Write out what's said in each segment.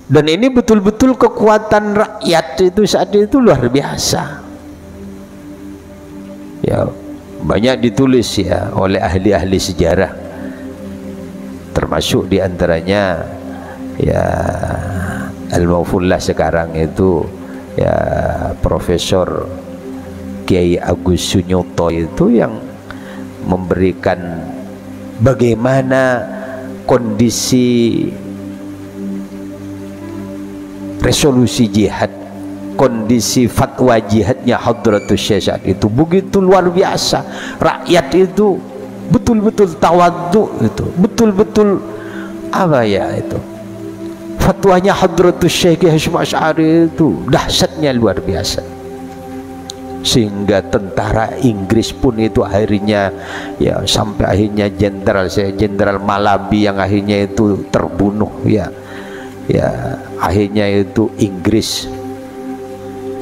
Dan ini betul-betul kekuatan rakyat itu saat itu luar biasa. Ya, banyak ditulis ya oleh ahli-ahli sejarah, termasuk diantaranya ya Al-Maufullah sekarang itu ya Profesor Kiai Agus Sunyoto itu yang memberikan bagaimana kondisi resolusi jihad, kondisi fatwa jihadnya Hadratus Syekh saat itu begitu luar biasa. Rakyat itu betul-betul tawadhu, itu betul-betul apa ya, itu fatwanya Hadratus Syekh Hasyim Asy'ari itu dahsyatnya luar biasa, sehingga tentara Inggris pun itu akhirnya ya sampai akhirnya Jenderal Malabi yang akhirnya itu terbunuh ya akhirnya itu Inggris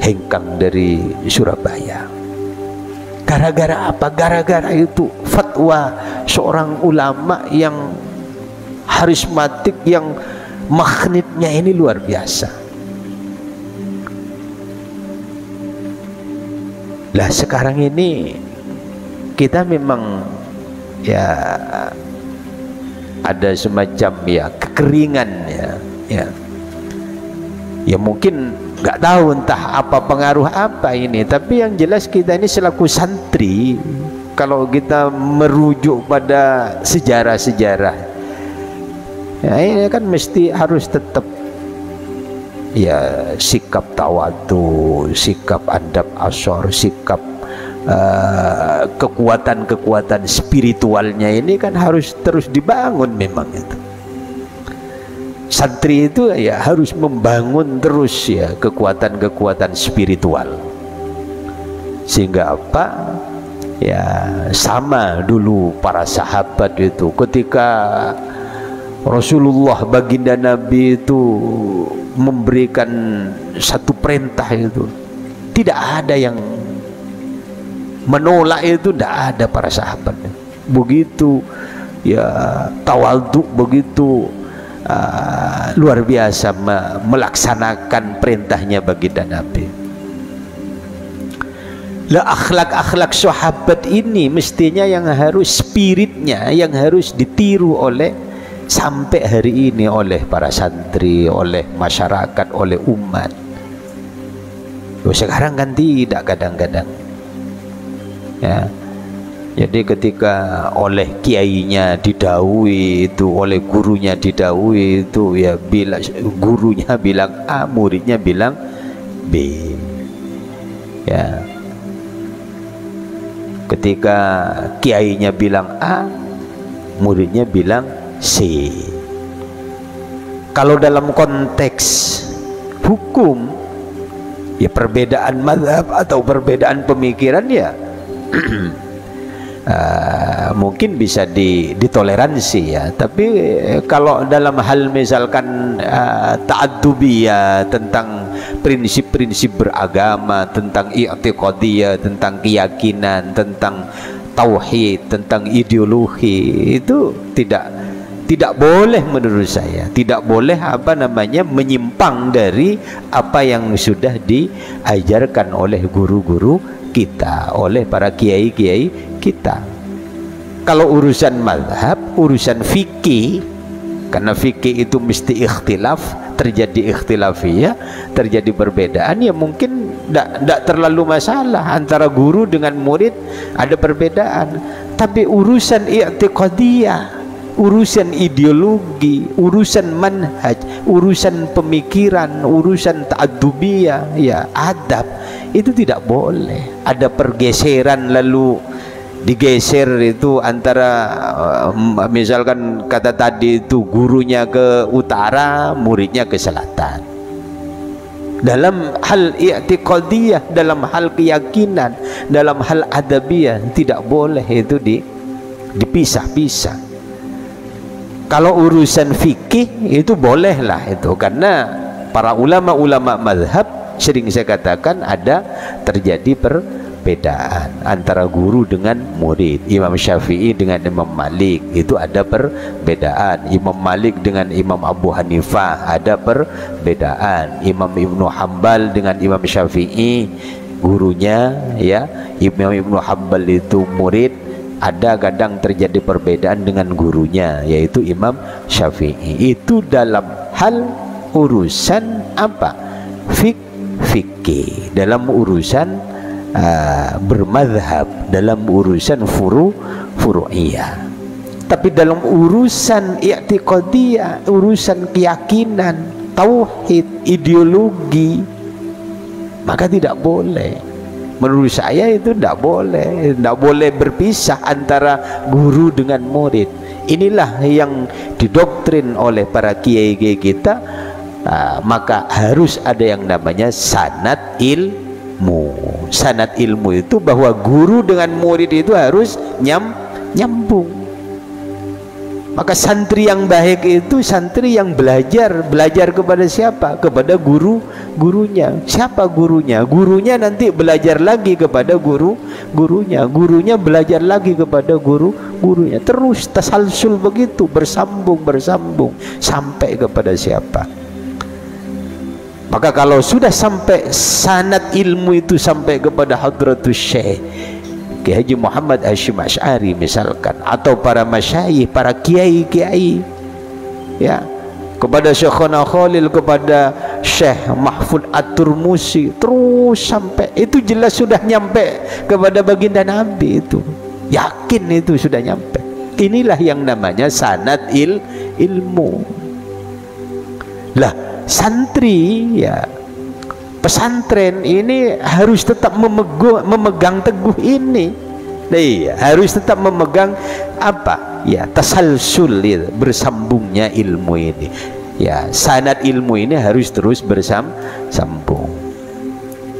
hengkang dari Surabaya. Gara-gara apa? Gara-gara itu fatwa seorang ulama yang harismatik, yang magnetnya ini luar biasa. Lah sekarang ini kita memang ya ada semacam ya kekeringan ya mungkin nggak tahu entah apa pengaruh apa ini, tapi yang jelas kita ini selaku santri, kalau kita merujuk pada sejarah-sejarah ya ini kan mesti harus tetap ya sikap tawadhu, sikap adab asor, sikap kekuatan-kekuatan spiritualnya ini kan harus terus dibangun. Memang itu santri itu ya harus membangun terus ya kekuatan-kekuatan spiritual, sehingga apa ya sama dulu para sahabat itu ketika Rasulullah baginda Nabi itu memberikan satu perintah itu tidak ada yang menolak, itu tidak ada para sahabat begitu ya tawadhu, begitu luar biasa melaksanakan perintahnya baginda Nabi. Lah akhlak-akhlak sahabat ini mestinya yang harus spiritnya yang harus ditiru oleh sampai hari ini oleh para santri, oleh masyarakat, oleh umat. Sekarang kan tidak kadang-kadang ya. Jadi ketika oleh kiainya didhawuhi itu, oleh gurunya didhawuhi itu ya bila gurunya bilang A, muridnya bilang B ya. Ketika kiainya bilang A, muridnya bilang C. Kalau dalam konteks hukum ya perbedaan mazhab atau perbedaan pemikiran ya mungkin bisa ditoleransi ya, tapi kalau dalam hal misalkan ta'addubiyah tentang prinsip-prinsip beragama, tentang i'tiqadiyah, tentang keyakinan, tentang tauhid, tentang ideologi, itu tidak boleh menurut saya, tidak boleh apa namanya menyimpang dari apa yang sudah diajarkan oleh guru-guru kita, oleh para kiai-kiai kita. Kalau urusan mazhab, urusan fikih, karena fikih itu mesti ikhtilaf, terjadi ikhtilafiyah, terjadi perbedaan, ya mungkin tidak terlalu masalah antara guru dengan murid, ada perbedaan. Tapi urusan i'tiqadiyah, urusan ideologi, urusan manhaj, urusan pemikiran, urusan ta'addubiyah, ya adab, itu tidak boleh ada pergeseran lalu digeser itu antara misalkan kata tadi itu gurunya ke utara, muridnya ke selatan. Dalam hal i'tiqadiyah, dalam hal keyakinan, dalam hal adabiyah tidak boleh itu dipisah-pisah. Kalau urusan fikih itu bolehlah itu, karena para ulama-ulama mazhab sering saya katakan ada terjadi perbedaan antara guru dengan murid. Imam Syafi'i dengan Imam Malik itu ada perbedaan. Imam Malik dengan Imam Abu Hanifah ada perbedaan. Imam Ibnu Hambal dengan Imam Syafi'i gurunya, ya, Imam Ibnu Hambal itu murid, ada kadang terjadi perbedaan dengan gurunya yaitu Imam Syafi'i. Itu dalam hal urusan apa? Fikih, dalam urusan bermadhab, dalam urusan furu'iyah. Tapi dalam urusan i'tiqadiyah, urusan keyakinan, tauhid, ideologi, maka tidak boleh. Menurut saya itu tidak boleh berpisah antara guru dengan murid. Inilah yang didoktrin oleh para kiai kita. Maka harus ada yang namanya sanad ilmu. Sanad ilmu itu bahwa guru dengan murid itu harus nyambung. Maka santri yang baik itu santri yang belajar kepada siapa? Kepada gurunya. Siapa gurunya? Gurunya nanti belajar lagi kepada gurunya. Gurunya belajar lagi kepada gurunya. Terus tasalsul begitu, bersambung sampai kepada siapa? Maka kalau sudah sampai sanad ilmu itu sampai kepada Hadratus Syekh Kiai Haji Muhammad Hashim Asy'ari misalkan, atau para masyayikh, para kiai-kiai, ya, kepada Syekhona Khalil, kepada Syekh Mahfud At-Turmusi, terus sampai itu jelas sudah nyampe kepada baginda Nabi, itu yakin itu sudah nyampe. Inilah yang namanya sanad ilmu. Lah santri, ya, pesantren ini harus tetap memegang teguh ini. Nah, iya, harus tetap memegang apa? Ya, tasalsul, ya, bersambungnya ilmu ini. Ya, sanad ilmu ini harus terus bersambung.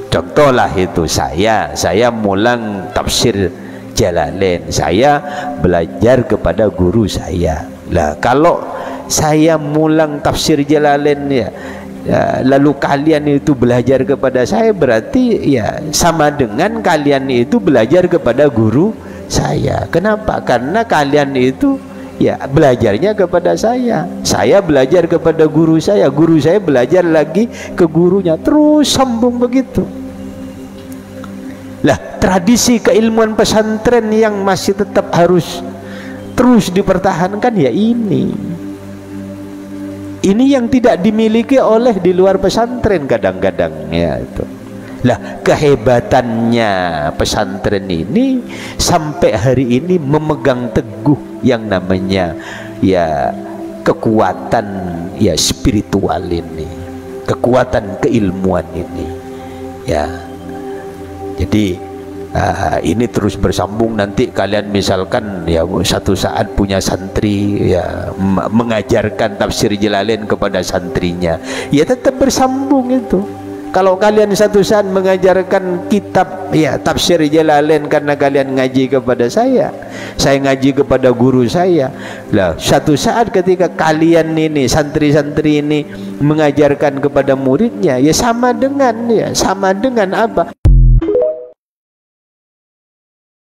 Contohlah itu saya mulang tafsir Jalalain, saya belajar kepada guru saya. Lah kalau saya mulang tafsir Jalalain, ya, lalu kalian itu belajar kepada saya, berarti ya sama dengan kalian itu belajar kepada guru saya. Kenapa? Karena kalian itu ya belajarnya kepada saya belajar kepada guru saya belajar lagi ke gurunya, terus sambung begitu. Lah tradisi keilmuan pesantren yang masih tetap harus terus dipertahankan, ya ini yang tidak dimiliki oleh di luar pesantren kadang-kadang, ya itu. Lah kehebatannya pesantren ini sampai hari ini memegang teguh yang namanya ya kekuatan ya spiritual ini, kekuatan keilmuan ini, ya. Jadi ini terus bersambung. Nanti kalian misalkan ya satu saat punya santri, ya, mengajarkan tafsir Jalalain kepada santrinya, ya tetap bersambung itu. Kalau kalian satu saat mengajarkan kitab ya tafsir Jalalain karena kalian ngaji kepada saya ngaji kepada guru saya, lah satu saat ketika kalian ini santri-santri ini mengajarkan kepada muridnya, ya sama dengan apa?